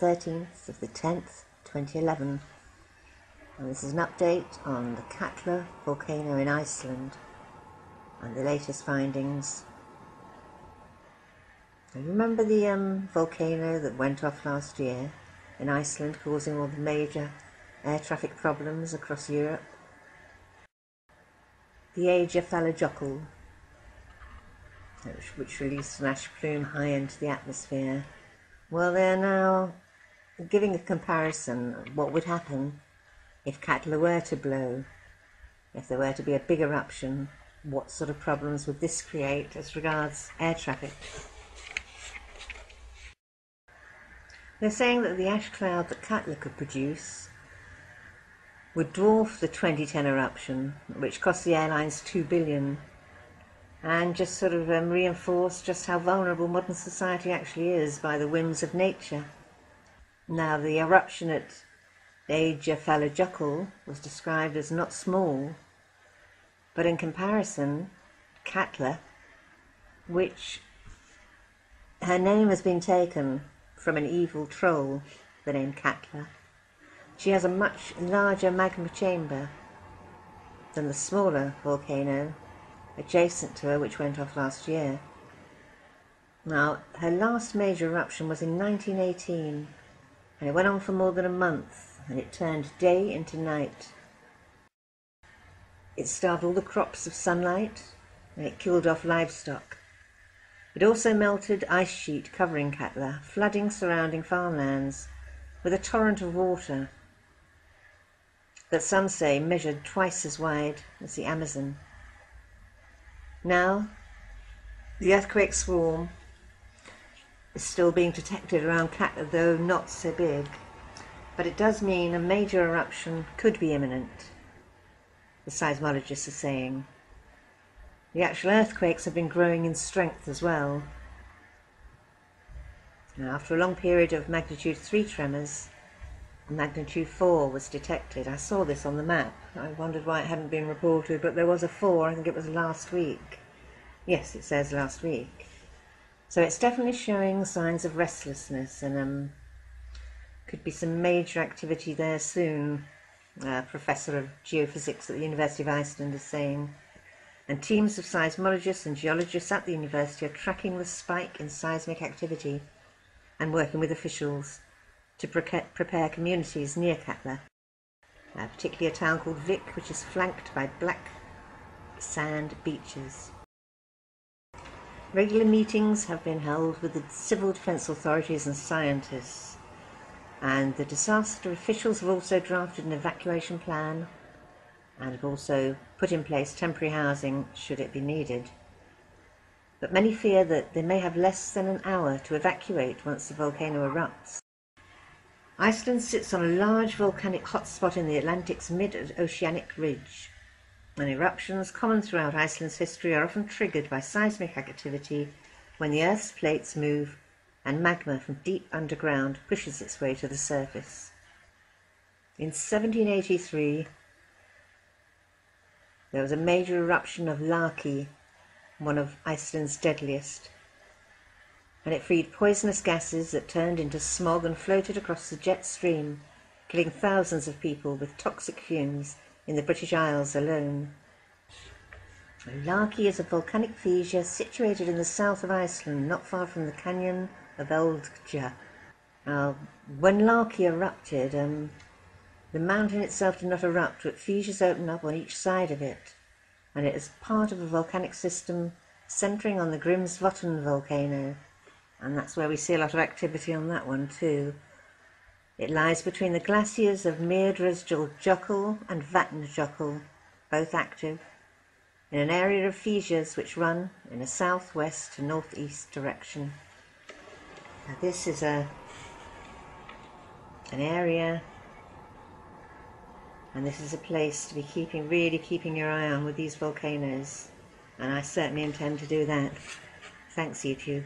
13th of the 10th, 2011, and this is an update on the Katla volcano in Iceland and the latest findings. Now, you remember the volcano that went off last year in Iceland, causing all the major air traffic problems across Europe? The Eyjafjallajökull, which released an ash plume high into the atmosphere. Well, they're now giving a comparison of what would happen if Katla were to blow. If there were to be a big eruption, what sort of problems would this create as regards air traffic? They're saying that the ash cloud that Katla could produce would dwarf the 2010 eruption, which cost the airlines $2 billion, and just sort of reinforce just how vulnerable modern society actually is by the whims of nature. Now, the eruption at Eyjafjallajökull was described as not small, but in comparison, Katla, which her name has been taken from an evil troll, the name Katla, she has a much larger magma chamber than the smaller volcano adjacent to her, which went off last year. Now, her last major eruption was in 1918, and it went on for more than a month, and it turned day into night. It starved all the crops of sunlight, and it killed off livestock. It also melted ice sheet covering Katla, flooding surrounding farmlands with a torrent of water that some say measured twice as wide as the Amazon. Now, the earthquake swarm is still being detected around Katla, though not so big, but it does mean a major eruption could be imminent, the seismologists are saying. The actual earthquakes have been growing in strength as well. Now, after a long period of magnitude 3 tremors, magnitude 4 was detected. I saw this on the map. I wondered why it hadn't been reported, but there was a 4, I think it was last week. Yes, it says last week. So it's definitely showing signs of restlessness, and could be some major activity there soon, Professor of Geophysics at the University of Iceland is saying. And teams of seismologists and geologists at the university are tracking the spike in seismic activity and working with officials to prepare communities near Katla, particularly a town called Vik, which is flanked by black sand beaches. Regular meetings have been held with the civil defence authorities and scientists, and the disaster officials have also drafted an evacuation plan and have also put in place temporary housing should it be needed. But many fear that they may have less than an hour to evacuate once the volcano erupts. Iceland sits on a large volcanic hotspot in the Atlantic's mid-oceanic ridge, and eruptions common throughout Iceland's history are often triggered by seismic activity when the Earth's plates move and magma from deep underground pushes its way to the surface. In 1783, there was a major eruption of Laki, one of Iceland's deadliest, and it freed poisonous gases that turned into smog and floated across the jet stream, killing thousands of people with toxic fumes in the British Isles alone. Laki is a volcanic fissure situated in the south of Iceland, not far from the canyon of Eldgjá. Now, when Laki erupted, the mountain itself did not erupt, but fissures opened up on each side of it, and it is part of a volcanic system centering on the Grímsvötn volcano, and that's where we see a lot of activity on that one too. It lies between the glaciers of Myrdalsjökull and Vatnajökull, both active, in an area of fissures which run in a southwest to northeast direction. Now, this is an area, and this is a place to be really keeping your eye on with these volcanoes, and I certainly intend to do that. Thanks, YouTube.